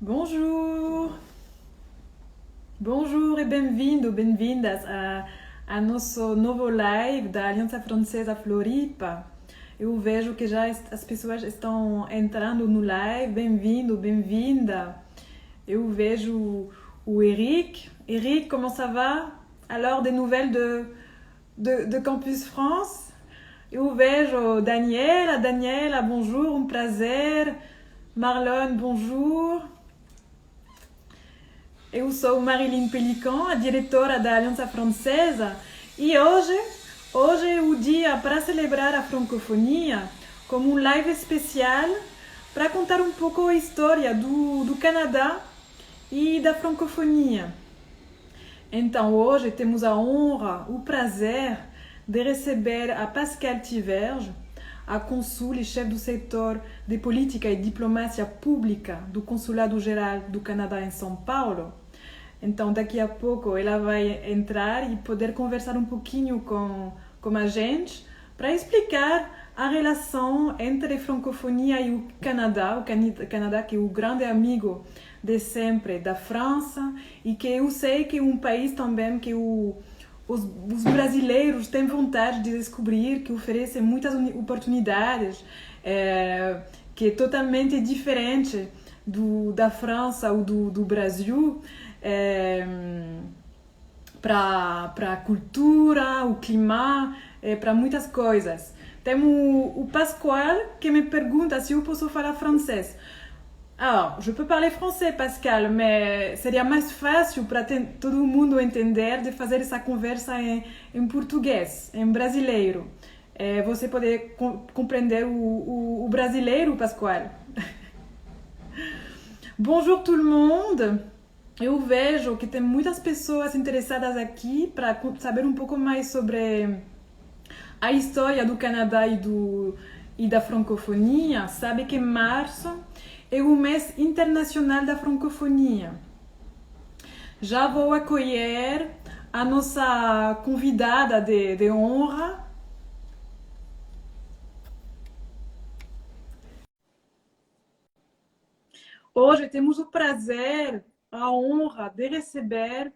Bonjour! Bonjour e bem-vindo, bem-vindas a nosso novo live da Aliança Francesa Floripa. Eu vejo que já as pessoas estão entrando no live. Bem-vindo, bem-vinda. Eu vejo o Eric. Eric, comment ça va? Alors, des nouvelles de Campus France? Eu vejo Daniela. Daniela, bonjour, um prazer. Marlon, bonjour. Eu sou Marilyn Pelican, a diretora da Aliança Francesa, e hoje é o dia para celebrar a francofonia como um live especial para contar um pouco a história do Canadá e da francofonia. Então hoje temos a honra, o prazer de receber a Pascale Tiverge, a cônsul e chefe do setor de política e diplomacia pública do Consulado Geral do Canadá em São Paulo. Então, daqui a pouco ela vai entrar e poder conversar um pouquinho com a gente para explicar a relação entre a francofonia e o Canadá que é o grande amigo de sempre da França e que eu sei que é um país também que os brasileiros têm vontade de descobrir, que oferece muitas oportunidades, que é totalmente diferente da França ou do Brasil, para a cultura, o clima, para muitas coisas. Temos o Pascoal que me pergunta se eu posso falar francês. Alors, je peux parler français, Pascal, mais seria mais fácil para todo mundo entender de fazer essa conversa em português, em brasileiro. Você pode compreender o brasileiro, Pascoal? Bonjour tout le monde! Eu vejo que tem muitas pessoas interessadas aqui para saber um pouco mais sobre a história do Canadá e da francofonia. Sabe que março é o mês internacional da francofonia. Já vou acolher a nossa convidada de honra. Hoje temos o prazer, a honra de receber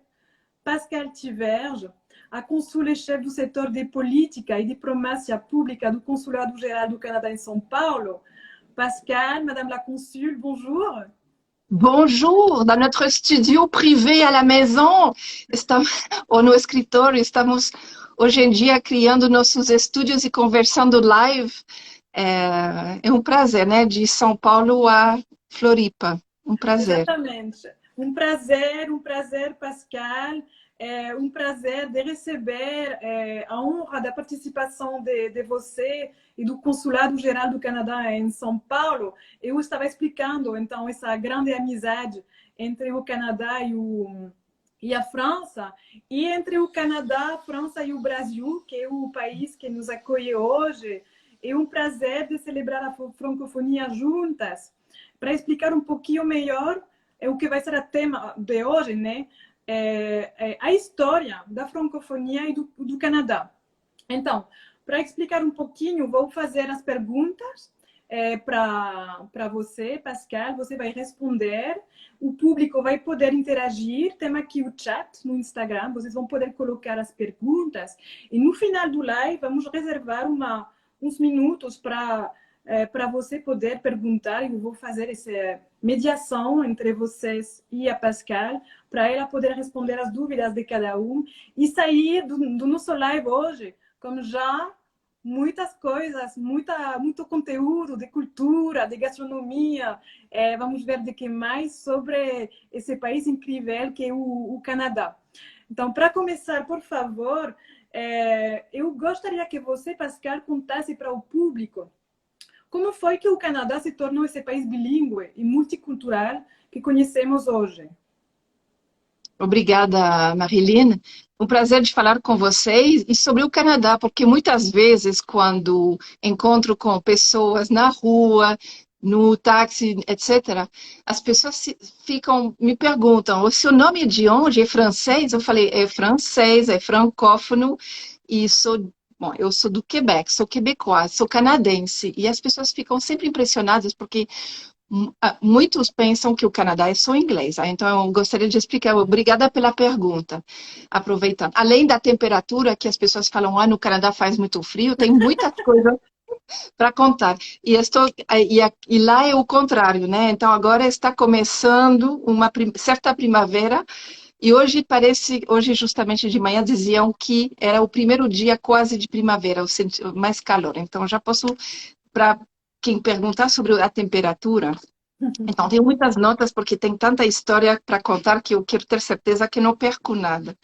Pascale Tiverge, a cônsul e chefe do setor de política e diplomacia pública do Consulado Geral do Canadá em São Paulo. Pascale, Madame la Consul, bonjour. Bonjour, dans notre studio privé à la maison, estamos, ou no escritório, estamos hoje em dia criando nossos estúdios e conversando live. É um prazer, né? De São Paulo a Floripa, um prazer. Exatamente. Um prazer, Pascal. É um prazer de receber a honra da participação de você e do Consulado Geral do Canadá em São Paulo. Eu estava explicando, então, essa grande amizade entre o Canadá e a França, e entre o Canadá, a França e o Brasil, que é o país que nos acolhe hoje. É um prazer de celebrar a francofonia juntas. Para explicar um pouquinho melhor o que vai ser o tema de hoje, né? A história da francofonia e do Canadá. Então, para explicar um pouquinho, vou fazer as perguntas para você, Pascal. Você vai responder, o público vai poder interagir. Tem aqui o chat no Instagram, vocês vão poder colocar as perguntas. E no final do live, vamos reservar uns minutos para você poder perguntar, e eu vou fazer essa mediação entre vocês e a Pascal, para ela poder responder as dúvidas de cada um e sair do nosso live hoje com já muitas coisas, muito conteúdo de cultura, de gastronomia. Vamos ver de que mais sobre esse país incrível que é o Canadá. Então, para começar, por favor, eu gostaria que você, Pascal, contasse para o público como foi que o Canadá se tornou esse país bilíngue e multicultural que conhecemos hoje? Obrigada, Marilyn. Um prazer de falar com vocês e sobre o Canadá, porque muitas vezes, quando encontro com pessoas na rua, no táxi, etc., as pessoas me perguntam: o seu nome é de onde? É francês? Eu falei: é francês, é francófono, e bom, eu sou do Quebec, sou quebecois, sou canadense, e as pessoas ficam sempre impressionadas porque muitos pensam que o Canadá é só inglês. Então, eu gostaria de explicar. Obrigada pela pergunta. Aproveitando. Além da temperatura, que as pessoas falam, no Canadá faz muito frio, tem muita coisa para contar. E lá é o contrário, né? Então, agora está começando uma certa primavera. E hoje justamente de manhã diziam que era o primeiro dia quase de primavera, mais calor. Então, já posso, para quem perguntar sobre a temperatura, então tenho muitas notas porque tem tanta história para contar que eu quero ter certeza que não perco nada.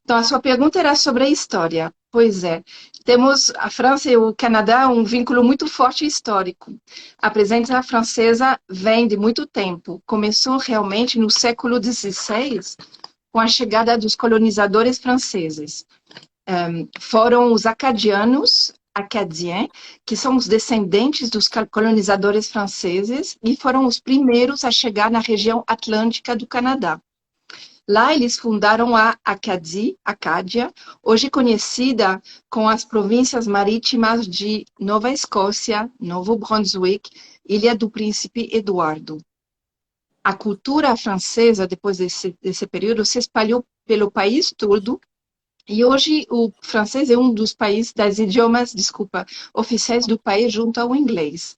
Então, a sua pergunta era sobre a história. Pois é, temos a França e o Canadá um vínculo muito forte histórico. A presença francesa vem de muito tempo. Começou realmente no século XVI, com a chegada dos colonizadores franceses. Foram os acadianos, acadiens, que são os descendentes dos colonizadores franceses e foram os primeiros a chegar na região atlântica do Canadá. Lá eles fundaram a Acádia, hoje conhecida com as províncias marítimas de Nova Escócia, Novo Brunswick, Ilha do Príncipe Eduardo. A cultura francesa, depois desse período, se espalhou pelo país todo, e hoje o francês é um dos idiomas, oficiais do país junto ao inglês.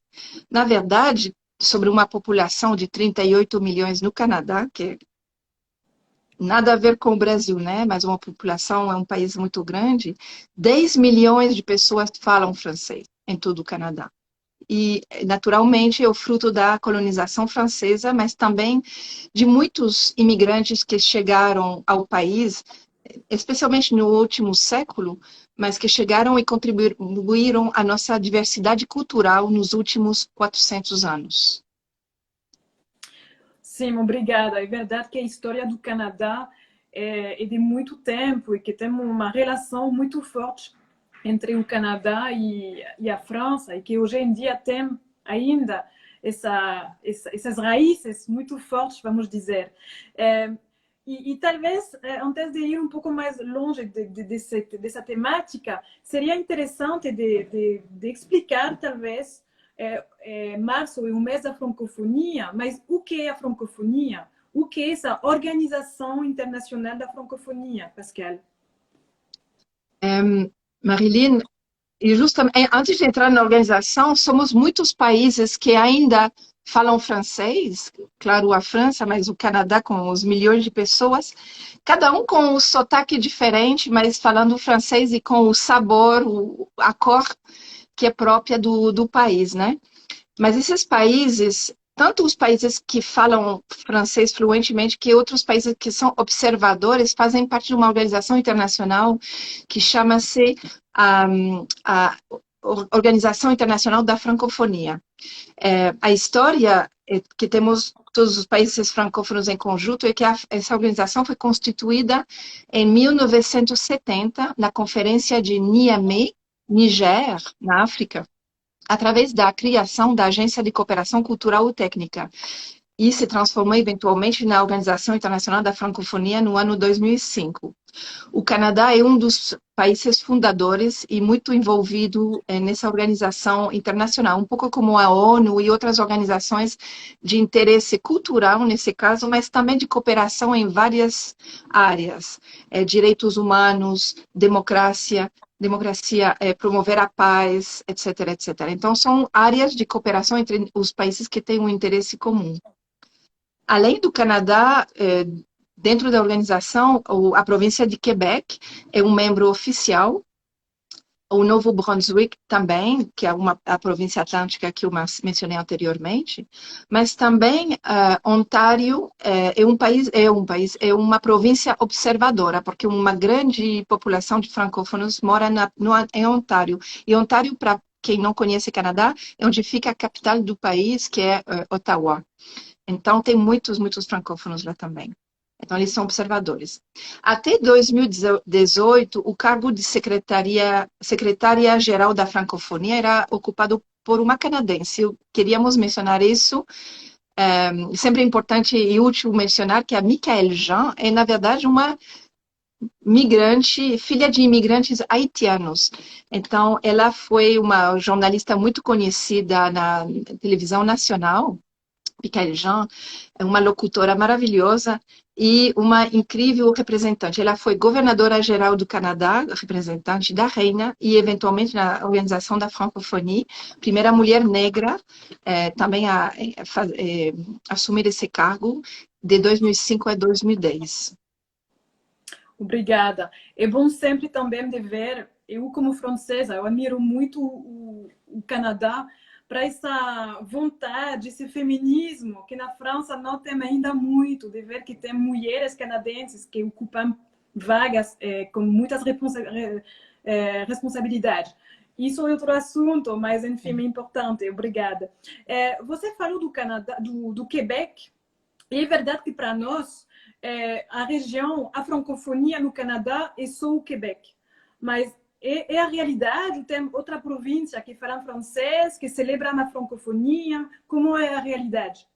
Na verdade, sobre uma população de 38 milhões no Canadá, que é nada a ver com o Brasil, né? Mas uma população, é um país muito grande, 10 milhões de pessoas falam francês em todo o Canadá. E, naturalmente, é o fruto da colonização francesa, mas também de muitos imigrantes que chegaram ao país, especialmente no último século, mas que chegaram e contribuíram à nossa diversidade cultural nos últimos 400 anos. Sim, obrigada. É verdade que a história do Canadá é de muito tempo e que temos uma relação muito forte entre o Canadá e a França, e que hoje em dia tem ainda essas raízes muito fortes, vamos dizer. E talvez, antes de ir um pouco mais longe dessa temática, seria interessante de explicar, talvez, março é o mês da francofonia, mas o que é a francofonia? O que é essa Organização Internacional da Francofonia, Pascal? Marilyn, e justamente antes de entrar na organização, somos muitos países que ainda falam francês, claro, a França, mas o Canadá com os milhões de pessoas, cada um com um sotaque diferente, mas falando francês e com o sabor, a cor que é própria do país, né? Mas esses países, tanto os países que falam francês fluentemente, que outros países que são observadores, fazem parte de uma organização internacional que chama-se a Organização Internacional da Francofonia. A história que temos todos os países francófonos em conjunto é que essa organização foi constituída em 1970, na Conferência de Niamey, Niger, na África, através da criação da Agência de Cooperação Cultural e Técnica, e se transformou eventualmente na Organização Internacional da Francofonia no ano 2005. O Canadá é um dos países fundadores e muito envolvido nessa organização internacional, um pouco como a ONU e outras organizações de interesse cultural, nesse caso, mas também de cooperação em várias áreas, direitos humanos, democracia, promover a paz, etc, etc. Então, são áreas de cooperação entre os países que têm um interesse comum. Além do Canadá, dentro da organização, a província de Quebec é um membro oficial, o Novo Brunswick também, que é a província atlântica que eu mencionei anteriormente, mas também Ontário é uma província observadora, porque uma grande população de francófonos mora em Ontário. E Ontário, para quem não conhece Canadá, é onde fica a capital do país, que é Ottawa. Então, tem muitos francófonos lá também. Então, eles são observadores. Até 2018, o cargo de secretária-geral da francofonia era ocupado por uma canadense. Queríamos mencionar isso. Sempre é importante e útil mencionar que a Michaëlle Jean é, na verdade, uma migrante, filha de imigrantes haitianos. Então, ela foi uma jornalista muito conhecida na televisão nacional. Abigail Jean, é uma locutora maravilhosa e uma incrível representante. Ela foi governadora-geral do Canadá, representante da Reina e, eventualmente, na Organização da Francofonie, primeira mulher negra também a assumir esse cargo de 2005 a 2010. Obrigada. É bom sempre também de ver, eu como francesa, eu admiro muito o Canadá para essa vontade, esse feminismo que na França não tem ainda muito, de ver que tem mulheres canadenses que ocupam vagas com muitas responsabilidades. Isso é outro assunto, mas enfim, é importante. Obrigada. Você falou do Canadá, do Quebec. E é verdade que para nós a região, a francofonia no Canadá é só o Quebec. Mas é a realidade, tem outra província que fala francês, que celebra a francofonia. Como é a realidade?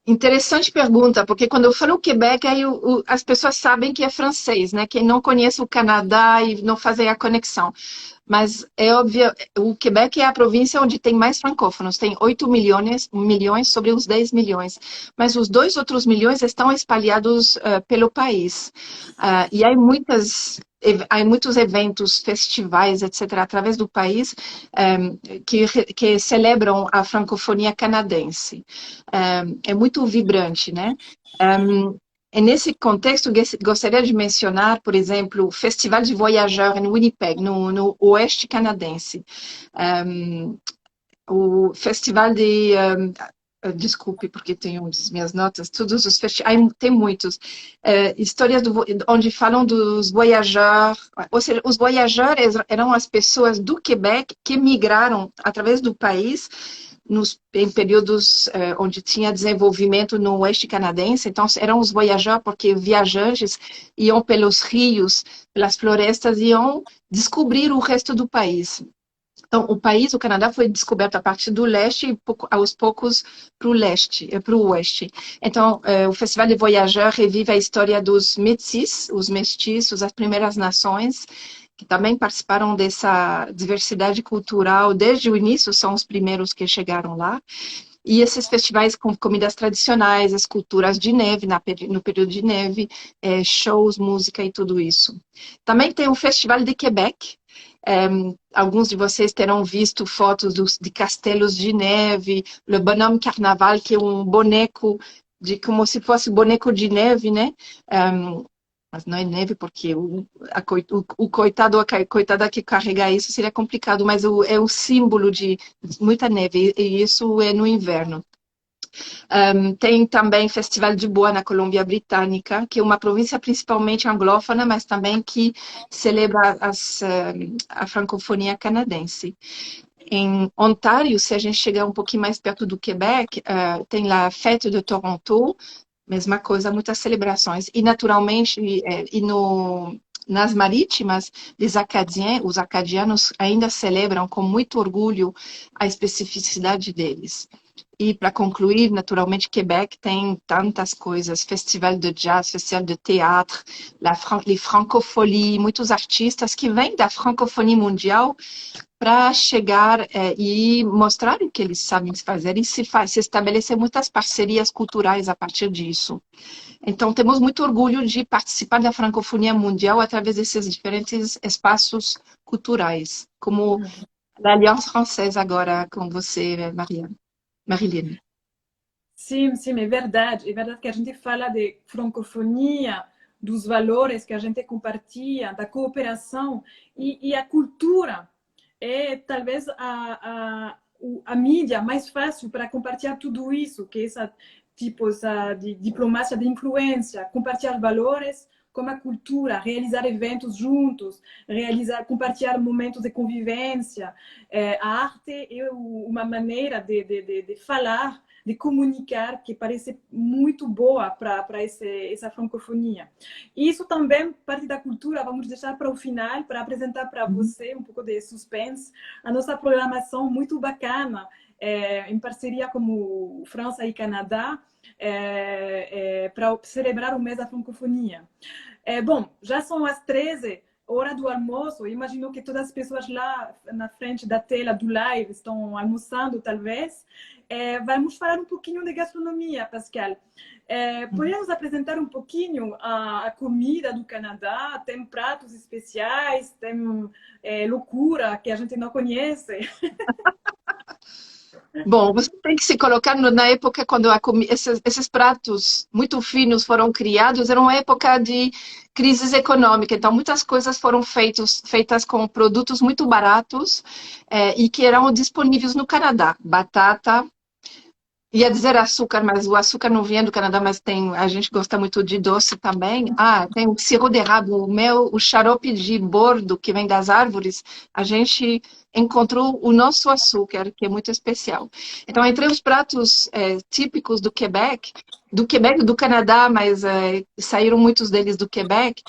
Interessante pergunta, porque quando eu falo Quebec, aí as pessoas sabem que é francês, né? Quem não conhece o Canadá e não fazem a conexão. Mas é óbvio, o Quebec é a província onde tem mais francófonos, tem 8 milhões sobre os 10 milhões. Mas os 2 outros milhões estão espalhados pelo país. E há muitos eventos, festivais, etc., através do país, que celebram a francofonia canadense. É muito vibrante, né? E nesse contexto, gostaria de mencionar, por exemplo, o Festival de Voyageurs em Winnipeg, no oeste canadense. O Festival de... desculpe, porque tenho as minhas notas, todos os festivais, tem muitos. Histórias onde falam dos voyageurs, ou seja, os voyageurs eram as pessoas do Quebec que migraram através do país em períodos onde tinha desenvolvimento no oeste canadense. Então, eram os voyageurs porque viajantes iam pelos rios, pelas florestas, iam descobrir o resto do país. Então, o Canadá, foi descoberto a partir do leste e aos poucos para o oeste. Então, o Festival de Voyageurs revive a história dos métis, os mestiços, as primeiras nações, que também participaram dessa diversidade cultural desde o início, são os primeiros que chegaram lá. E esses festivais com comidas tradicionais, esculturas de neve, no período de neve, shows, música e tudo isso. Também tem o Festival de Quebec. Alguns de vocês terão visto fotos de castelos de neve, Le Bonhomme Carnaval, que é um boneco, como se fosse boneco de neve, né? Mas não é neve, porque o coitado, a coitada que carrega isso seria complicado, mas é o símbolo de muita neve, e isso é no inverno. Tem também Festival de Bois na Colômbia Britânica, que é uma província principalmente anglófona, mas também que celebra a francofonia canadense. Em Ontário, se a gente chegar um pouquinho mais perto do Quebec, tem a Fête de Toronto, mesma coisa, muitas celebrações. E, naturalmente, nas marítimas, os acadianos ainda celebram com muito orgulho a especificidade deles. E, para concluir, naturalmente, Quebec tem tantas coisas, festival de jazz, festival de teatro, les francopholies, muitos artistas que vêm da francofonia mundial para chegar e mostrar o que eles sabem fazer e se estabelecer muitas parcerias culturais a partir disso. Então, temos muito orgulho de participar da francofonia mundial através desses diferentes espaços culturais, como a Aliança Francesa agora com você, Marilene. Sim, sim, é verdade. É verdade que a gente fala de francofonia, dos valores que a gente compartilha, da cooperação e a cultura é talvez a mídia mais fácil para compartilhar tudo isso, que é essa de diplomacia de influência, compartilhar valores como a cultura, realizar eventos juntos, compartilhar momentos de convivência. A arte é uma maneira de falar, de comunicar, que parece muito boa para essa francofonia. E isso também, parte da cultura, vamos deixar para o final, para apresentar para você um pouco de suspense, a nossa programação muito bacana, em parceria com França e Canadá, para celebrar o mês da francofonia. Bom, já são as 13, hora do almoço, imagino que todas as pessoas lá na frente da tela do live estão almoçando, talvez. Vamos falar um pouquinho de gastronomia, Pascal. Podemos apresentar um pouquinho a comida do Canadá? Tem pratos especiais, tem loucura que a gente não conhece. Bom, você tem que se colocar na época quando esses pratos muito finos foram criados, era uma época de crise econômica, então muitas coisas foram feitas com produtos muito baratos e que eram disponíveis no Canadá. Batata, ia dizer açúcar, mas o açúcar não vinha do Canadá, mas a gente gosta muito de doce também. Ah, tem o sirop d'érable, o xarope de bordo que vem das árvores, a gente encontrou o nosso açúcar, que é muito especial. Então, entre os pratos típicos do Canadá, mas saíram muitos deles do Quebec,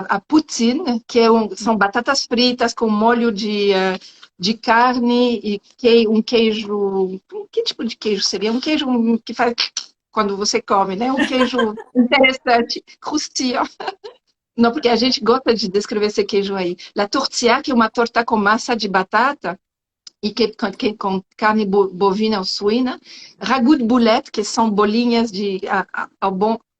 a poutine, que são batatas fritas com molho de carne e um queijo. Que tipo de queijo seria? Um queijo que faz quando você come, né? Um queijo interessante, croustillant. Não, porque a gente gosta de descrever esse queijo aí. La tortilla, que é uma torta com massa de batata e com carne bovina ou suína. Ragout de boulette, que são bolinhas de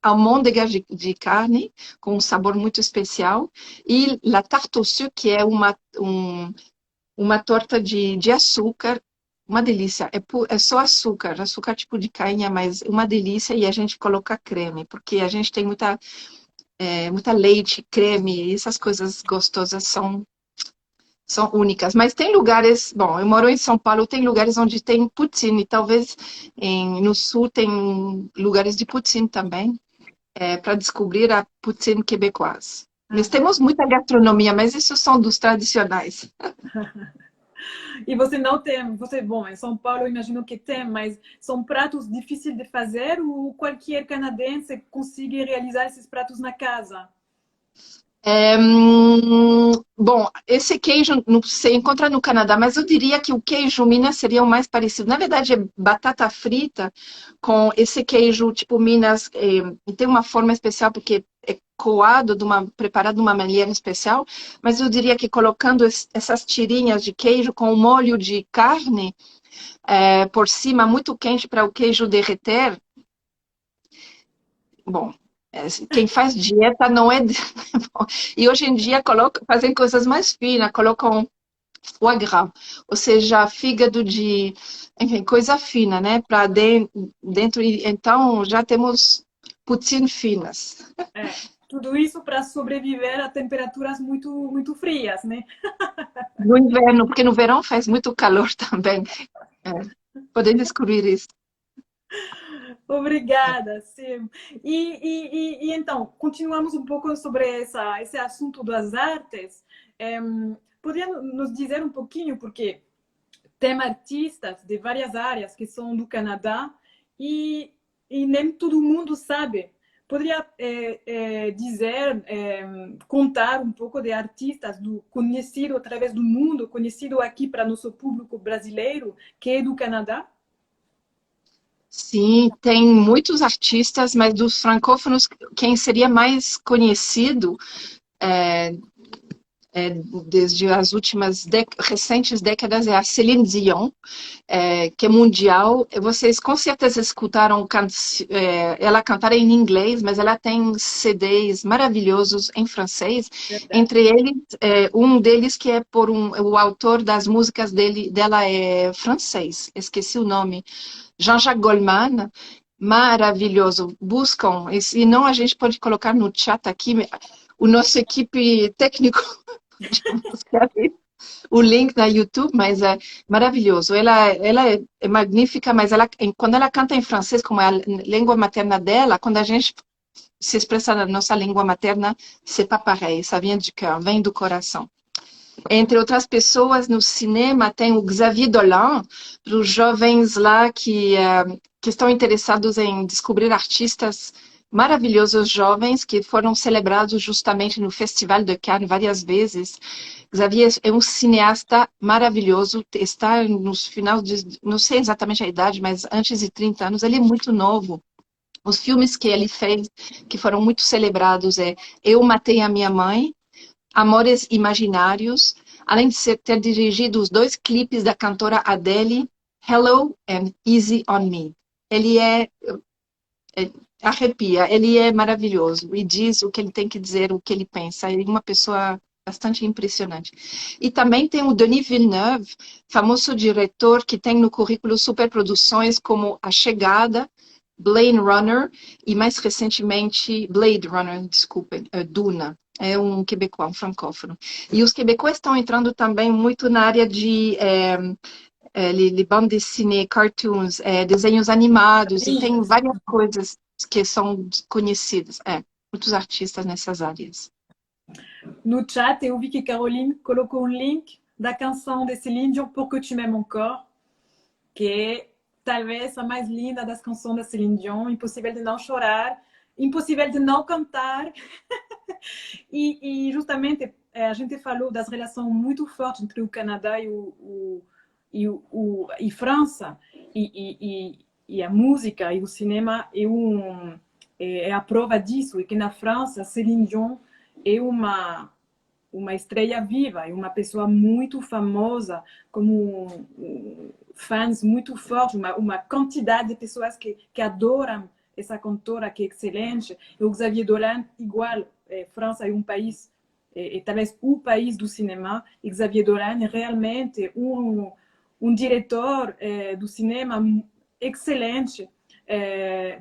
almôndegas de carne, com um sabor muito especial. E la tarte au sucre, que é uma torta de açúcar, uma delícia. É só açúcar tipo de cainha, mas uma delícia, e a gente coloca creme, porque a gente tem muita leite, creme, essas coisas gostosas são únicas. Mas tem lugares, bom, eu moro em São Paulo, tem lugares onde tem poutine, talvez no sul tem lugares de poutine também, para descobrir a poutine quebecoise. Nós temos muita gastronomia, mas isso são dos tradicionais. E você não tem, bom, em São Paulo eu imagino que tem, mas são pratos difíceis de fazer ou qualquer canadense consegue realizar esses pratos na casa? Bom, esse queijo você encontra no Canadá, mas eu diria que o queijo Minas seria o mais parecido. Na verdade, é batata frita com esse queijo tipo Minas, e tem uma forma especial porque é coado, preparado de uma maneira especial, mas eu diria que colocando essas tirinhas de queijo com o molho de carne por cima, muito quente para o queijo derreter. Bom, quem faz dieta não é. E hoje em dia fazem coisas mais finas, colocam foie gras, ou seja, fígado enfim, coisa fina, né? Para dentro. Então já temos poutine finas. Tudo isso para sobreviver a temperaturas muito, muito frias, né? No inverno, porque no verão faz muito calor também. Podem descobrir isso. Obrigada, sim. E então, continuamos um pouco sobre esse assunto das artes. Poderia nos dizer um pouquinho, porque tem artistas de várias áreas que são do Canadá e nem todo mundo sabe. Poderia dizer, contar um pouco de artistas conhecido através do mundo, conhecido aqui para nosso público brasileiro, que é do Canadá? Sim, tem muitos artistas, mas dos francófonos, quem seria mais conhecido desde as últimas recentes décadas é a Céline Dion, que é mundial. Vocês com certeza escutaram ela cantar em inglês, mas ela tem CDs maravilhosos em francês. Entre eles, um deles que é o autor das músicas dela é francês, esqueci o nome, Jean-Jacques Goldman. Maravilhoso, buscam, e não a gente pode colocar no chat aqui, o nosso equipe técnico o link na YouTube, mas é maravilhoso. Ela é magnífica, mas quando ela canta em francês, como é a língua materna dela, quando a gente se expressa na nossa língua materna, c'est pas pareil, ça vient du cœur, vem do coração. Entre outras pessoas, no cinema tem o Xavier Dolan, para os jovens lá que estão interessados em descobrir artistas maravilhosos jovens que foram celebrados justamente no Festival de Cannes várias vezes. Xavier é um cineasta maravilhoso, está nos finais não sei exatamente a idade, mas antes de 30 anos, ele é muito novo. Os filmes que ele fez, que foram muito celebrados, Eu Matei a Minha Mãe, Amores Imaginários, além de ter dirigido os 2 clipes da cantora Adele, Hello and Easy on Me. Ele arrepia, ele é maravilhoso e diz o que ele tem que dizer, o que ele pensa. Ele é uma pessoa bastante impressionante. E também tem o Denis Villeneuve, famoso diretor que tem no currículo superproduções como A Chegada, Blade Runner e mais recentemente Blade Runner, desculpem, Duna. É um quebecois, um francófono. E os quebecois estão entrando também muito na área de les bandes dessinées, cartoons, desenhos animados, e tem várias coisas que são conhecidas. Muitos artistas nessas áreas. No chat, eu vi que Caroline colocou um link da canção de Céline Dion, Pour que tu m'aimes encore, que é talvez a mais linda das canções da Céline Dion, impossível de não chorar, impossível de não cantar. E justamente a gente falou das relações muito fortes entre o Canadá e França, e a música e o cinema é a prova disso, e que na França, Céline Dion é uma estrela viva, é uma pessoa muito famosa, como fãs muito fortes, uma quantidade de pessoas que adoram essa cantora que é excelente. E o Xavier Dolan, igual, França é um país, é talvez o país do cinema, e Xavier Dolan é realmente um diretor do cinema excelente,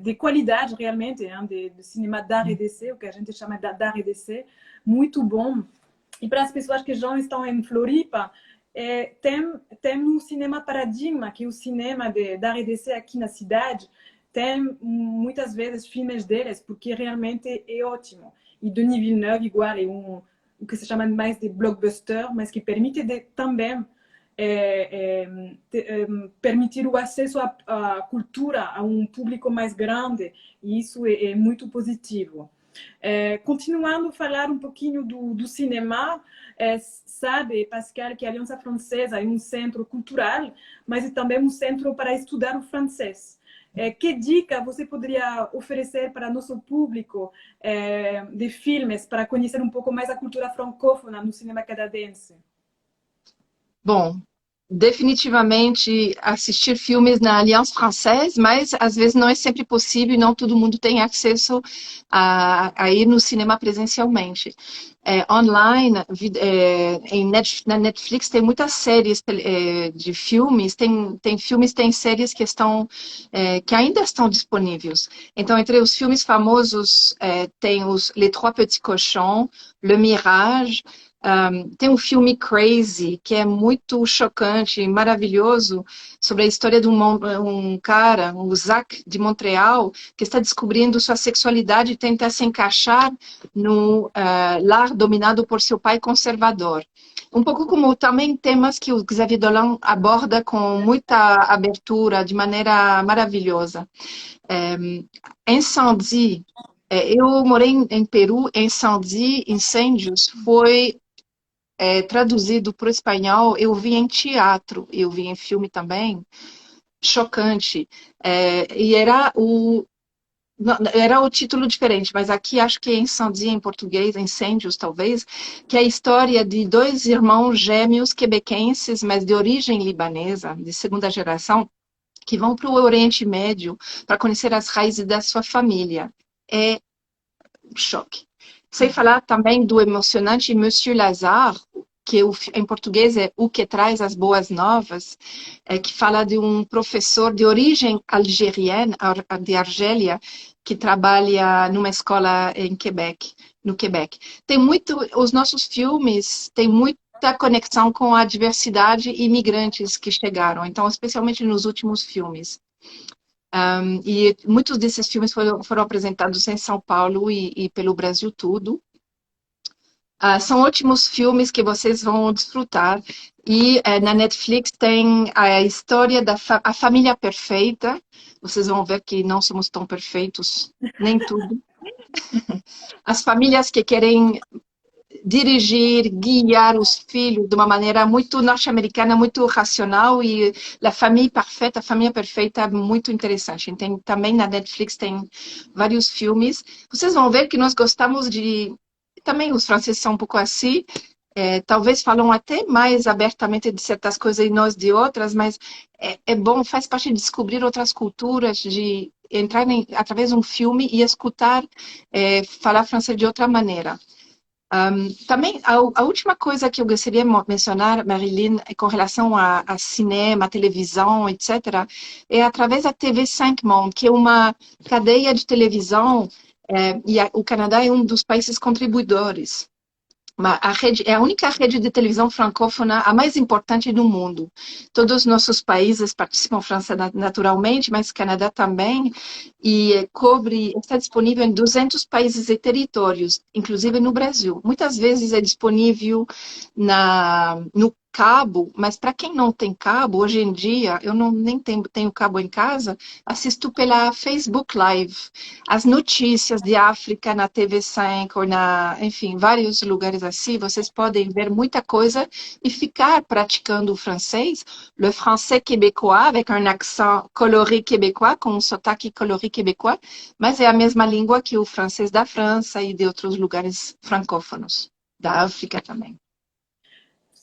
de qualidade realmente, de cinema d'art et d'essai, o que a gente chama d'art et d'essai, muito bom. E para as pessoas que já estão em Floripa, tem um cinema paradigma, que é o cinema d'art et d'essai aqui na cidade. Tem muitas vezes filmes deles, porque realmente é ótimo. E Denis Villeneuve, igual, é o que se chama mais de blockbuster, mas que permite também permitir o acesso à cultura a um público mais grande, e isso é muito positivo. Continuando a falar um pouquinho do cinema, sabe, Pascal, que a Aliança Francesa é um centro cultural, mas é também um centro para estudar o francês. Que dica você poderia oferecer para nosso público de filmes para conhecer um pouco mais a cultura francófona no cinema canadense? Bom, definitivamente assistir filmes na Alliance Française, mas às vezes não é sempre possível e não todo mundo tem acesso a ir no cinema presencialmente. Online, na Netflix tem muitas séries de filmes, tem filmes, tem séries que ainda estão disponíveis. Então, entre os filmes famosos, tem os Les Trois Petits Cochons, Le Mirage. Tem um filme Crazy, que é muito chocante, maravilhoso, sobre a história de um cara, o Zac de Montreal, que está descobrindo sua sexualidade e tenta se encaixar no lar dominado por seu pai conservador. Um pouco como também temas que o Xavier Dolan aborda com muita abertura, de maneira maravilhosa. Incendie, eu morei em Peru, Incêndios foi traduzido para o espanhol, eu vi em teatro, eu vi em filme também, chocante. E era o título diferente, mas aqui acho que é Incendie em português, Incêndios talvez, que é a história de 2 irmãos gêmeos quebequenses, mas de origem libanesa, de segunda geração, que vão para o Oriente Médio para conhecer as raízes da sua família. É um choque. Sem falar também do emocionante Monsieur Lazare, que em português é O que traz as boas novas, que fala de um professor de origem algeriana, de Argélia, que trabalha numa escola no Quebec. Os nossos filmes têm muita conexão com a diversidade e imigrantes que chegaram, então, especialmente nos últimos filmes. E muitos desses filmes foram apresentados em São Paulo e pelo Brasil todo. São ótimos filmes que vocês vão desfrutar. E na Netflix tem a história da família perfeita. Vocês vão ver que não somos tão perfeitos, nem tudo. As famílias que querem dirigir, guiar os filhos de uma maneira muito norte-americana, muito racional, e a família perfeita é muito interessante. Também na Netflix tem vários filmes. Vocês vão ver que nós gostamos de também os franceses são um pouco assim, talvez falam até mais abertamente de certas coisas e nós de outras, mas é bom, faz parte de descobrir outras culturas, de entrar através de um filme e escutar falar francês de outra maneira. Também, a última coisa que eu gostaria de mencionar, Marilyn, com relação a cinema, televisão, etc., é através da TV5 Monde, que é uma cadeia de televisão, e o Canadá é um dos países contribuidores. A rede, é a única rede de televisão francófona, a mais importante do mundo. Todos os nossos países participam, França naturalmente, mas Canadá também, e está disponível em 200 países e territórios, inclusive no Brasil. Muitas vezes é disponível no cabo, mas para quem não tem cabo, hoje em dia, eu nem tenho cabo em casa, assisto pela Facebook Live. As notícias de África na TV5, ou enfim, vários lugares assim, vocês podem ver muita coisa e ficar praticando o francês, le français québécois, avec un accent coloré québécois, com um sotaque coloré québécois, mas é a mesma língua que o francês da França e de outros lugares francófonos, da África também.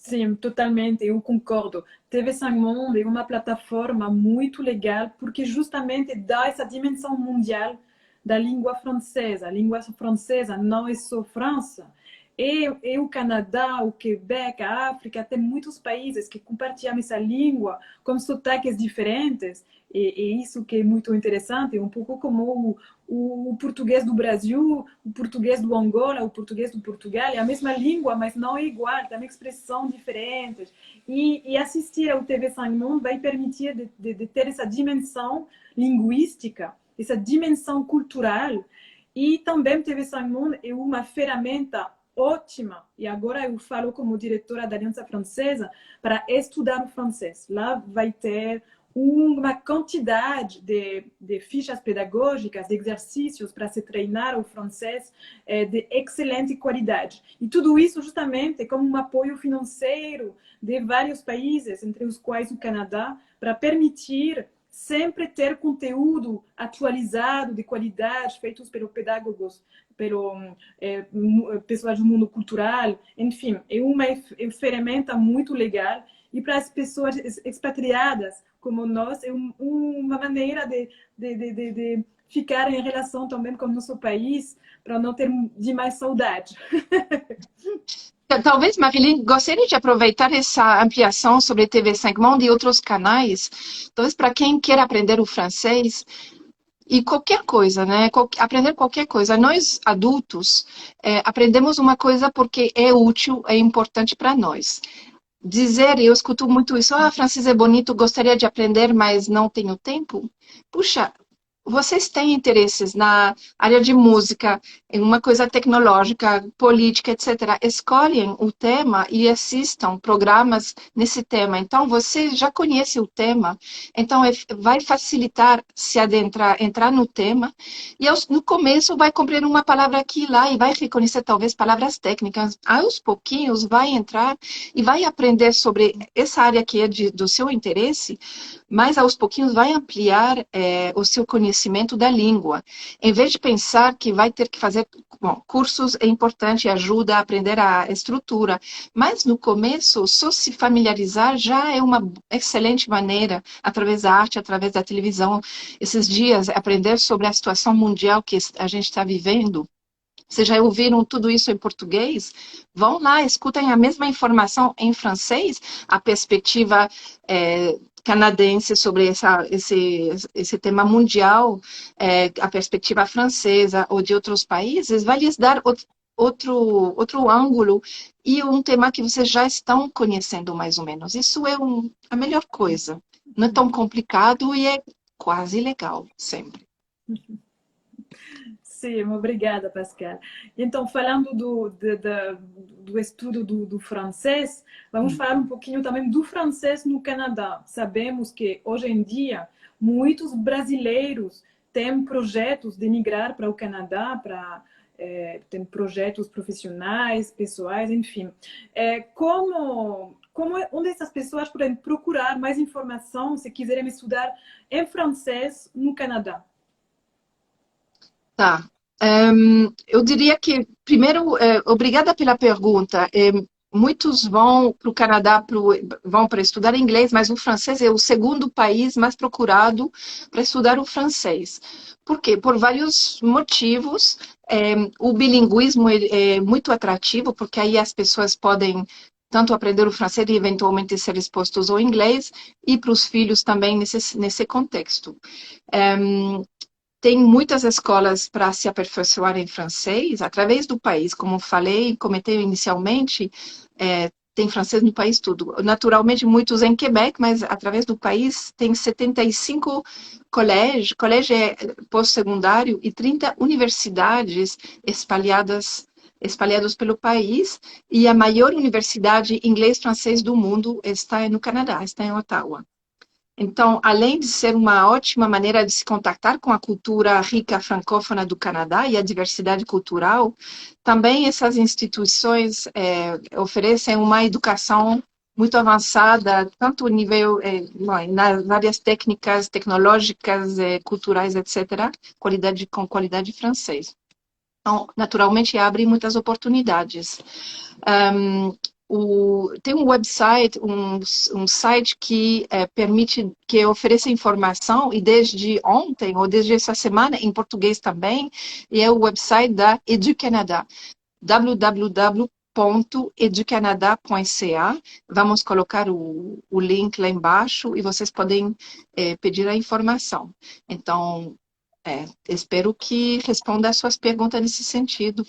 Sim, totalmente, eu concordo. TV5 Monde é uma plataforma muito legal porque justamente dá essa dimensão mundial da língua francesa. A língua francesa não é só França, é o Canadá, o Quebec, a África, tem muitos países que compartilham essa língua com sotaques diferentes. E isso que é muito interessante, um pouco como o português do Brasil, o português do Angola, o português do Portugal, é a mesma língua, mas não é igual, tem expressões diferentes. E assistir ao TV5 Monde vai permitir de ter essa dimensão linguística, essa dimensão cultural. E também o TV5 Monde é uma ferramenta ótima, e agora eu falo como diretora da Aliança Francesa, para estudar o francês. Lá vai ter uma quantidade de fichas pedagógicas, de exercícios para se treinar o francês de excelente qualidade. E tudo isso justamente como um apoio financeiro de vários países, entre os quais o Canadá, para permitir sempre ter conteúdo atualizado, de qualidade, feitos pelos pedagogos, pelos pessoas do mundo cultural. Enfim, é uma ferramenta muito legal. E para as pessoas expatriadas como nós, é uma maneira de ficar em relação também com o nosso país, para não ter demais saudade. Talvez, Marilyn, gostaria de aproveitar essa ampliação sobre TV5 Monde e outros canais, talvez para quem quer aprender o francês, e qualquer coisa, né? Aprender qualquer coisa. Nós, adultos, aprendemos uma coisa porque é útil, é importante para nós. Dizer, eu escuto muito isso, francês é bonito, gostaria de aprender, mas não tenho tempo. Puxa, vocês têm interesses na área de música, em uma coisa tecnológica, política, etc. Escolhem o tema e assistam programas nesse tema. Então, você já conhece o tema, então vai facilitar se adentrar, entrar no tema. E no começo vai compreender uma palavra aqui e lá e vai reconhecer talvez palavras técnicas. Aos pouquinhos vai entrar e vai aprender sobre essa área que é do seu interesse, mas aos pouquinhos vai ampliar o seu conhecimento da língua. Em vez de pensar que vai ter que fazer cursos, é importante, ajuda a aprender a estrutura, mas no começo, só se familiarizar já é uma excelente maneira, através da arte, através da televisão. Esses dias, aprender sobre a situação mundial que a gente está vivendo. Vocês já ouviram tudo isso em português? Vão lá, escutem a mesma informação em francês, a perspectiva canadense sobre esse tema mundial, a perspectiva francesa ou de outros países, vai lhes dar outro ângulo e um tema que vocês já estão conhecendo mais ou menos. Isso é a melhor coisa. Não é tão complicado e é quase legal, sempre. Sim, obrigada, Pascal. Então, falando do estudo do francês, vamos falar um pouquinho também do francês no Canadá. Sabemos que, hoje em dia, muitos brasileiros têm projetos de migrar para o Canadá, tem projetos profissionais, pessoais, enfim. Onde essas pessoas podem procurar mais informação se quiserem estudar em francês no Canadá? Tá. Eu diria que, primeiro, obrigada pela pergunta. Muitos vão para o Canadá, vão para estudar inglês, mas o francês é o segundo país mais procurado para estudar o francês. Por quê? Por vários motivos. O bilinguismo é muito atrativo, porque aí as pessoas podem tanto aprender o francês e eventualmente ser expostos ao inglês, e para os filhos também nesse contexto. Tem muitas escolas para se aperfeiçoar em francês, através do país, como falei, comentei inicialmente, tem francês no país todo. Naturalmente, muitos em Quebec, mas através do país tem 75 colégio pós-secundário e 30 universidades espalhados pelo país, e a maior universidade inglês-francês do mundo está no Canadá, está em Ottawa. Então, além de ser uma ótima maneira de se contactar com a cultura rica francófona do Canadá e a diversidade cultural, também essas instituições oferecem uma educação muito avançada, tanto no nível, nas áreas técnicas, tecnológicas, culturais, etc., com qualidade francês. Então, naturalmente, abre muitas oportunidades. Tem um website, um site que que oferece informação, e desde ontem, ou desde essa semana, em português também, e é o website da EduCanada, www.educanada.ca. Vamos colocar o link lá embaixo e vocês podem pedir a informação. Então, espero que responda às suas perguntas nesse sentido.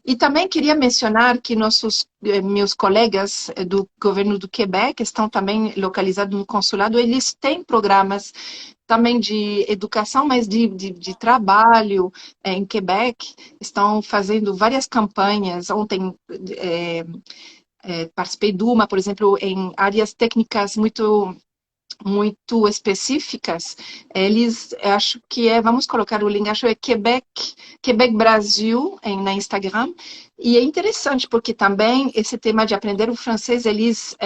E também queria mencionar que meus colegas do governo do Quebec estão também localizados no consulado, eles têm programas também de educação, mas de trabalho em Quebec, estão fazendo várias campanhas. Ontem participei de uma, por exemplo, em áreas técnicas muito específicas. Eles, acho que vamos colocar o link, acho que é Quebec Brasil na Instagram, e é interessante porque também esse tema de aprender o francês, eles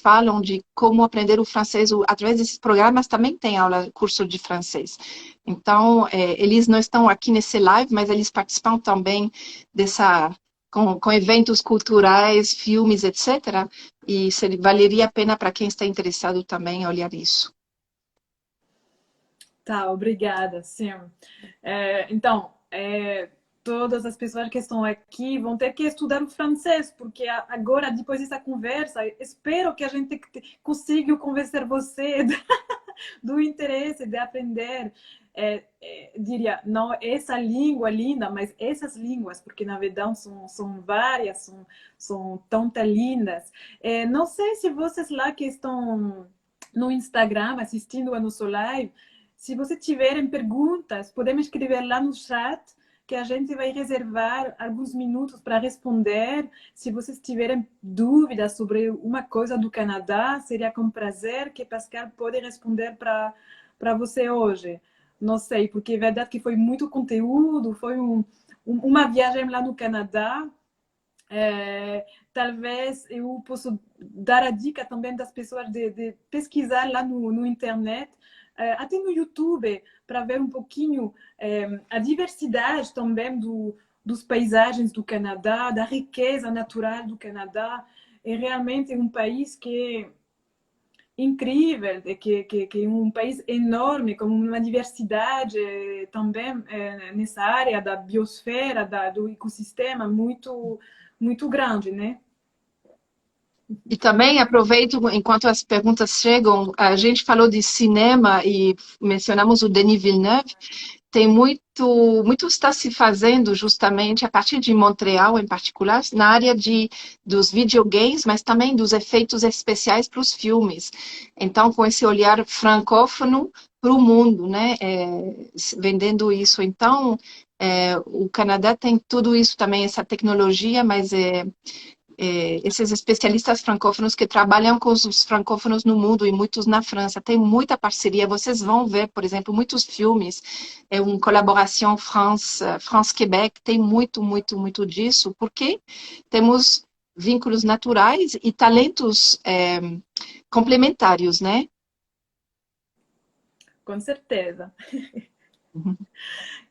falam de como aprender o francês através desses programas. Também tem curso de francês. Então, eles não estão aqui nesse live, mas eles participam também com eventos culturais, filmes, etc., e valeria a pena para quem está interessado também olhar isso. Tá, obrigada, sim. Então, todas as pessoas que estão aqui vão ter que estudar o francês, porque agora, depois dessa conversa, espero que a gente consiga convencer você do interesse de aprender, diria, não essa língua linda, mas essas línguas, porque na verdade são várias, são tantas lindas. Não sei se vocês lá que estão no Instagram assistindo a nosso live, se vocês tiverem perguntas, podemos escrever lá no chat, que a gente vai reservar alguns minutos para responder. Se vocês tiverem dúvidas sobre uma coisa do Canadá, seria com prazer que Pascal pode responder para você hoje. Não sei, porque é verdade que foi muito conteúdo, foi uma viagem lá no Canadá. Talvez eu posso dar a dica também das pessoas de pesquisar lá no internet, até no YouTube, para ver um pouquinho a diversidade também dos paisagens do Canadá, da riqueza natural do Canadá. É realmente um país que é incrível, que é um país enorme, com uma diversidade também nessa área da biosfera, do ecossistema muito grande, né? E também aproveito, enquanto as perguntas chegam, a gente falou de cinema e mencionamos o Denis Villeneuve. Tem muito está se fazendo justamente a partir de Montreal, em particular, na área dos videogames, mas também dos efeitos especiais para os filmes. Então, com esse olhar francófono para o mundo, né, vendendo isso. Então, o Canadá tem tudo isso também, essa tecnologia, mas esses especialistas francófonos que trabalham com os francófonos no mundo e muitos na França. Tem muita parceria. Vocês vão ver, por exemplo, muitos filmes, uma colaboração France-Québec, tem muito disso, porque temos vínculos naturais e talentos complementários, né? Com certeza. Uhum.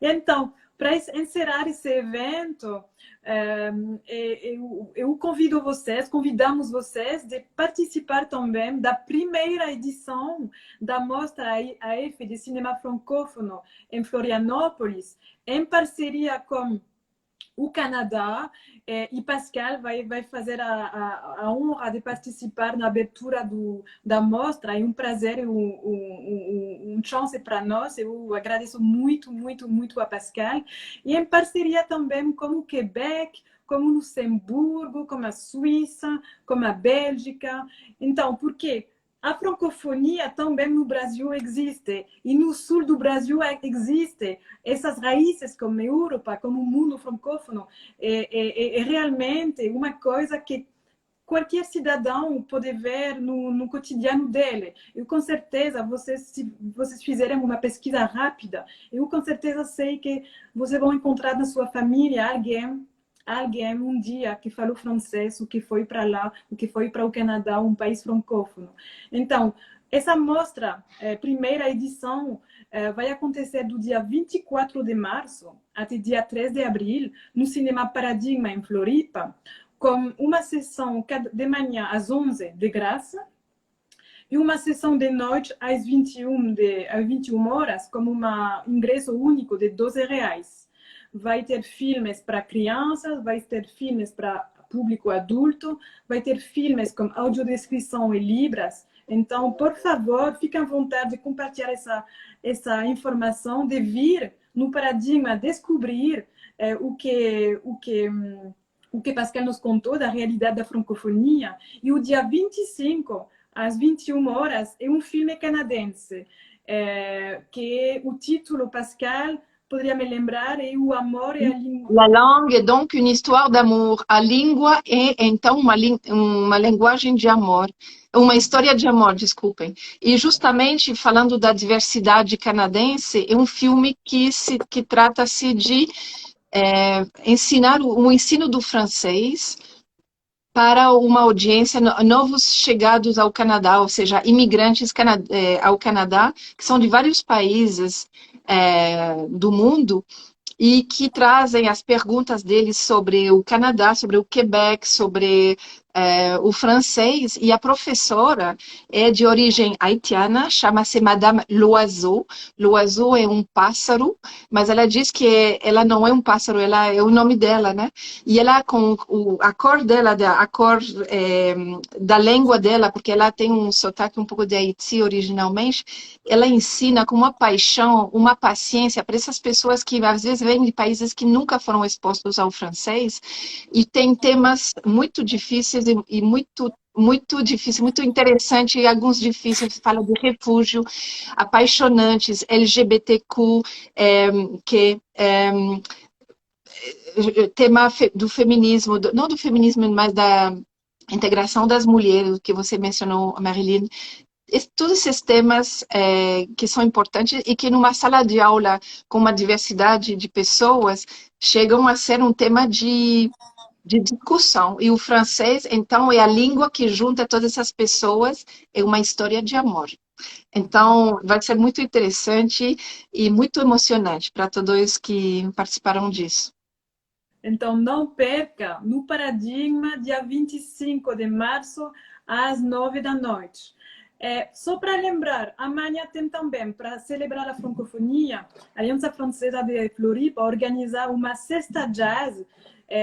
E então, para encerrar esse evento, eu convido vocês, convidamos vocês de participar também da primeira edição da Mostra AF de Cinema Francófono em Florianópolis, em parceria com o Canadá, e Pascal vai fazer a honra de participar na abertura da mostra. É um prazer e chance para nós. Eu agradeço muito, muito, muito a Pascal. E em parceria também com o Quebec, como o Luxemburgo, como a Suíça, como a Bélgica. Então, por quê? A francofonia também no Brasil existe, e no sul do Brasil existe. Essas raízes como a Europa, como o mundo francófono, é realmente uma coisa que qualquer cidadão pode ver no cotidiano dele. Eu com certeza, se vocês fizerem uma pesquisa rápida, eu com certeza sei que vocês vão encontrar na sua família alguém um dia que falou francês, o que foi para lá, o que foi para o Canadá, um país francófono. Então, essa mostra, primeira edição, vai acontecer do dia 24 de março até dia 3 de abril, no Cinema Paradigma, em Floripa, com uma sessão de manhã às 11 de graça e uma sessão de noite às 21 horas, com um ingresso único de R$ 12. Vai ter filmes para crianças, vai ter filmes para público adulto, vai ter filmes com audiodescrição e libras. Então, por favor, fiquem à vontade de compartilhar essa informação, de vir no Paradigma descobrir o que Pascal nos contou da realidade da francofonia. E o dia 25, às 21 horas, é um filme canadense, que o título, Pascal, poderia me lembrar, é O Amor e a Língua. La langue é donc une histoire d'amour. A língua é, então, uma linguagem de amor. Uma história de amor, desculpem. E justamente falando da diversidade canadense, é um filme que trata-se de ensinar o ensino do francês para uma audiência, novos chegados ao Canadá, ou seja, imigrantes ao Canadá, que são de vários países do mundo, e que trazem as perguntas deles sobre o Canadá, sobre o Quebec, sobre o francês, e a professora é de origem haitiana, chama-se Madame Loiseau. Loiseau é um pássaro, mas ela diz que ela não é um pássaro, ela é o nome dela, né? E ela, com a cor dela, a cor da língua dela, porque ela tem um sotaque um pouco de Haiti originalmente, ela ensina com uma paixão, uma paciência para essas pessoas que às vezes vêm de países que nunca foram expostos ao francês, e tem temas muito difíceis e muito difícil, muito interessante, e alguns difíceis. Fala de refúgio, apaixonantes, LGBTQ, que tema do feminismo, não do feminismo, mas da integração das mulheres, que você mencionou, Marilyn. Todos esses temas que são importantes e que numa sala de aula com uma diversidade de pessoas chegam a ser um tema de discussão. E o francês, então, é a língua que junta todas essas pessoas, é uma história de amor. Então, vai ser muito interessante e muito emocionante para todos que participaram disso. Então, não perca, no Paradigma, dia 25 de março, às 9 da noite. Só para lembrar, amanhã tem também, para celebrar a francofonia, a Aliança Francesa de Floripa organiza uma cesta jazz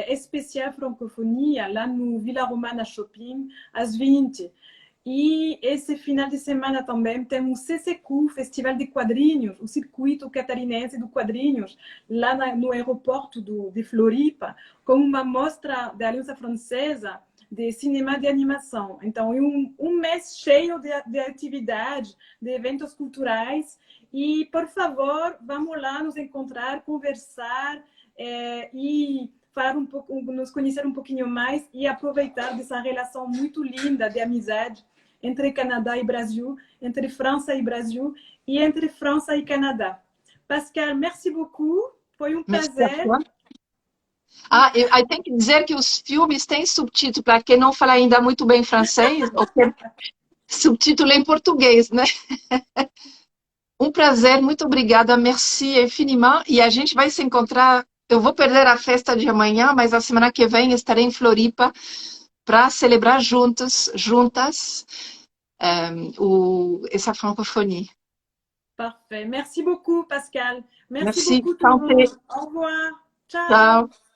especial francofonia lá no Vila Romana Shopping, às 20. E esse final de semana também tem o CCQ, Festival de Quadrinhos, o circuito catarinense de quadrinhos, lá no aeroporto de Floripa, com uma mostra da Aliança Francesa de cinema de animação. Então, é um mês cheio de atividade, de eventos culturais. E, por favor, vamos lá nos encontrar, conversar e falar um pouco, nos conhecer um pouquinho mais e aproveitar dessa relação muito linda de amizade entre Canadá e Brasil, entre França e Brasil e entre França e Canadá. Pascal, merci beaucoup. Foi um prazer. Eu tenho que dizer que os filmes têm subtítulo, para quem não fala ainda muito bem francês, ou subtítulo em português, né? Um prazer, muito obrigada, merci infiniment. E a gente vai se encontrar. Eu vou perder a festa de amanhã, mas a semana que vem estarei em Floripa para celebrar juntas, essa francofonie. Parfait. Merci beaucoup, Pascal. Merci Merci, beaucoup, tout le santé, monde. Au revoir. Ciao. ciao.